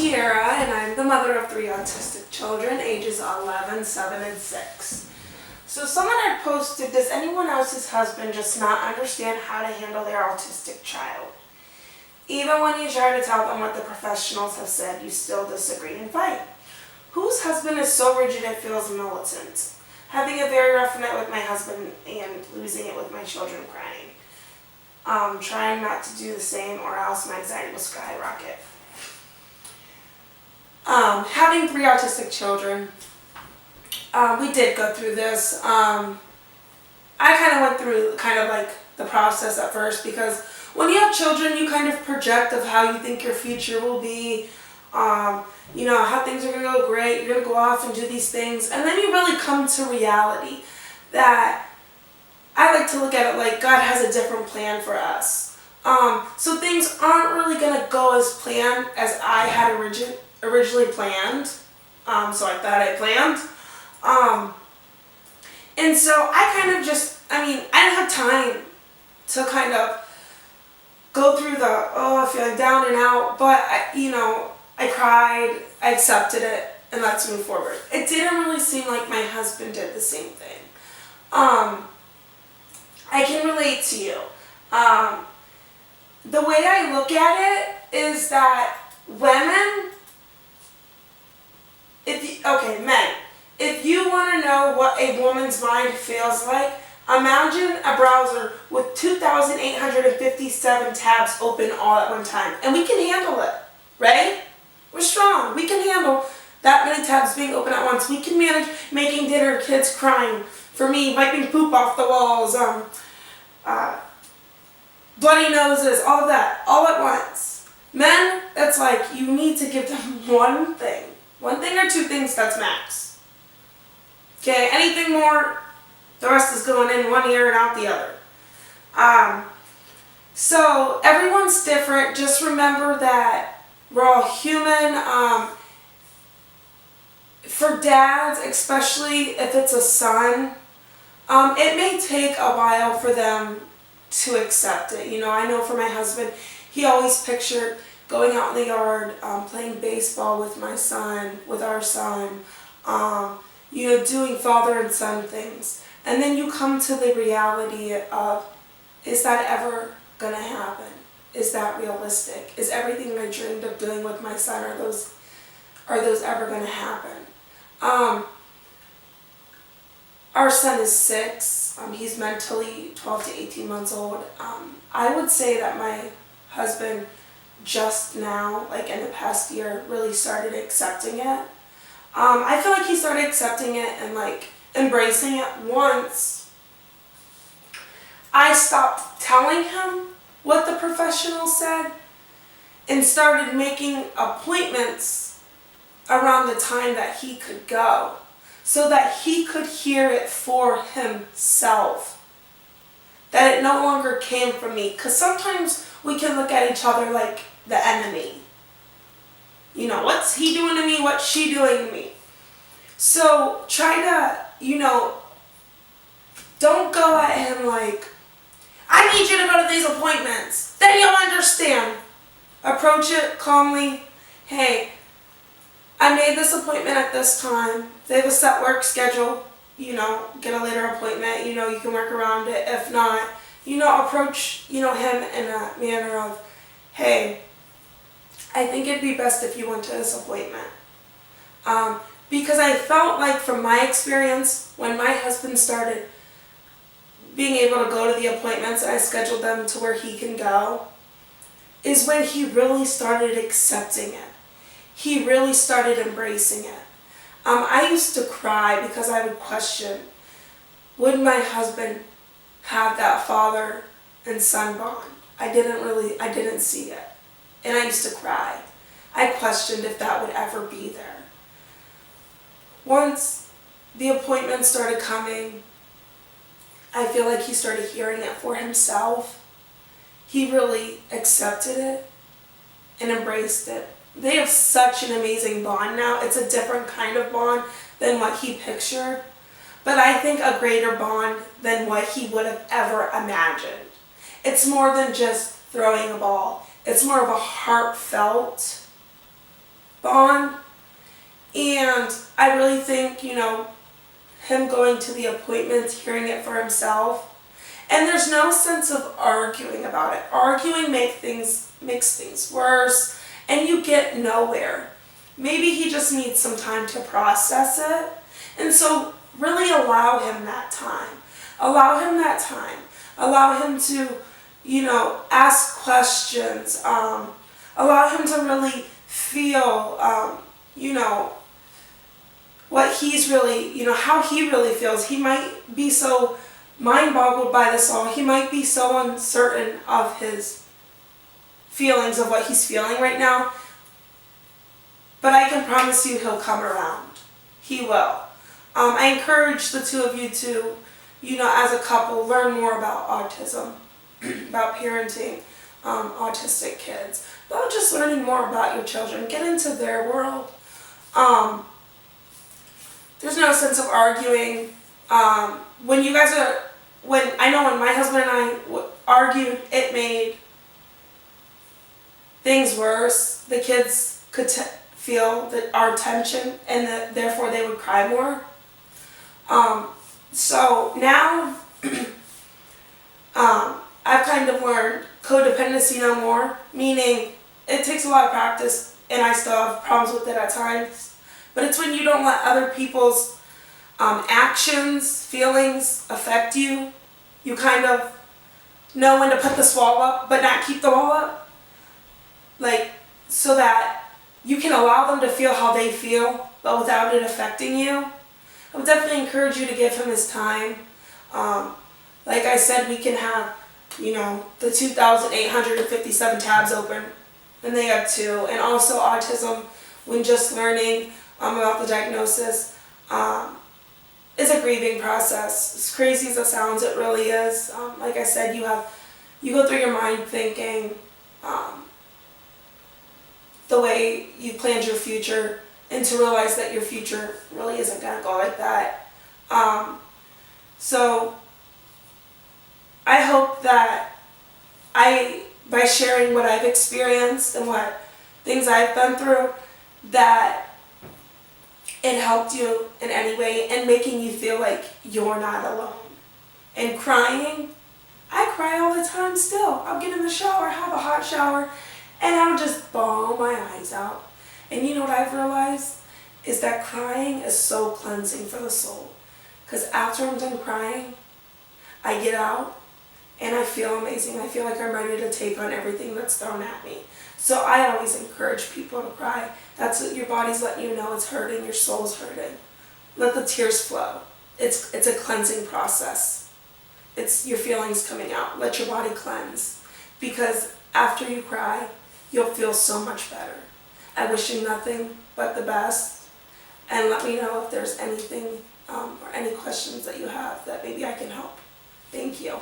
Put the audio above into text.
Tiara, and I'm the mother of 3 autistic children, ages 11, 7, and 6. So someone had posted, does anyone else's husband just not understand how to handle their autistic child? Even when you try to tell them what the professionals have said, you still disagree and fight. Whose husband is so rigid it feels militant? Having a very rough night with my husband and losing it with my children crying. Trying not to do the same or else my anxiety will skyrocket. Having 3 autistic children, we did go through this. I kind of went through the process at first, because when you have children, you kind of project of how you think your future will be, how things are going to go great, you're going to go off and do these things, and then you really come to reality that I like to look at it like God has a different plan for us. So things aren't really going to go as planned as I had originally planned. So I thought I planned. And so I kind of I didn't have time to kind of go through feeling down and out, but I cried, I accepted it, and let's move forward. It didn't really seem like my husband did the same thing. I can relate to you. The way I look at it is that women, men, if you want to know what a woman's mind feels like, imagine a browser with 2,857 tabs open all at one time. And we can handle it, right? We're strong. We can handle that many tabs being open at once. We can manage making dinner, kids crying, for me, wiping poop off the walls, bloody noses, all of that, all at once. Men, it's like you need to give them one thing or 2 things, that's max. Okay, anything more, the rest is going in one ear and out the other. So everyone's different. Just remember that we're all human. For dads, especially if it's a son, it may take a while for them to accept it. I know for my husband, he always pictured going out in the yard, playing baseball with our son, doing father and son things. And then you come to the reality of, is that ever going to happen? Is that realistic? Is everything I dreamed of doing with my son, are those ever going to happen? Our son is 6. He's mentally 12 to 18 months old. I would say that my husband just now, in the past year, really started accepting it. I feel like he started accepting it and embracing it once I stopped telling him what the professionals said and started making appointments around the time that he could go, so that he could hear it for himself. That it no longer came from me. Because sometimes we can look at each other like the enemy. What's he doing to me? What's she doing to me? So try to, don't go at him like, I need you to go to these appointments. Then you'll understand. Approach it calmly. Hey, I made this appointment at this time. They have a set work schedule. Get a later appointment. You can work around it. If not, approach, him in a manner of, hey, I think it'd be best if you went to this appointment. Because I felt like from my experience, when my husband started being able to go to the appointments and I scheduled them to where he can go, is when he really started accepting it. He really started embracing it. I used to cry because I would question, would my husband have that father and son bond? I didn't see it. And I used to cry. I questioned if that would ever be there. Once the appointments started coming, I feel like he started hearing it for himself. He really accepted it and embraced it. They have such an amazing bond now. It's a different kind of bond than what he pictured, but I think a greater bond than what he would have ever imagined. It's more than just throwing a ball. It's more of a heartfelt bond. And I really think, him going to the appointments, hearing it for himself, and there's no sense of arguing about it. Arguing makes things worse, and you get nowhere. Maybe he just needs some time to process it, and so really allow him that time. Allow him that time. Allow him to, ask questions. Allow him to really feel, what he's really, how he really feels. He might be so mind-boggled by this all. He might be so uncertain of his feelings, of what he's feeling right now. But I can promise you he'll come around. He will. I encourage the two of you to, as a couple, learn more about autism, about parenting autistic kids, about just learning more about your children. Get into their world. There's no sense of arguing. When my husband and I argued, it made things worse. The kids could feel our tension, and therefore they would cry more. So now, I've kind of learned codependency no more, meaning it takes a lot of practice, and I still have problems with it at times. But it's when you don't let other people's actions, feelings affect you. You kind of know when to put this wall up, but not keep the wall up. So that you can allow them to feel how they feel, but without it affecting you. I would definitely encourage you to give him his time. Like I said, we can have, the 2,857 tabs open, and they have 2. And also autism, when just learning about the diagnosis, is a grieving process. As crazy as it sounds, it really is. Like I said, you go through your mind thinking the way you planned your future, and to realize that your future really isn't going to go like that. So I hope that by sharing what I've experienced and what things I've been through, that it helped you in any way, and making you feel like you're not alone. And crying, I cry all the time still. I'll get in the shower, have a hot shower, and I'll just bawl my eyes out. And you know what I've realized? Is that crying is so cleansing for the soul. Because after I'm done crying, I get out and I feel amazing. I feel like I'm ready to take on everything that's thrown at me. So I always encourage people to cry. That's what your body's letting you know it's hurting, your soul's hurting. Let the tears flow. It's a cleansing process. It's your feelings coming out. Let your body cleanse. Because after you cry, you'll feel so much better. I wish you nothing but the best. And let me know if there's anything or any questions that you have that maybe I can help. Thank you.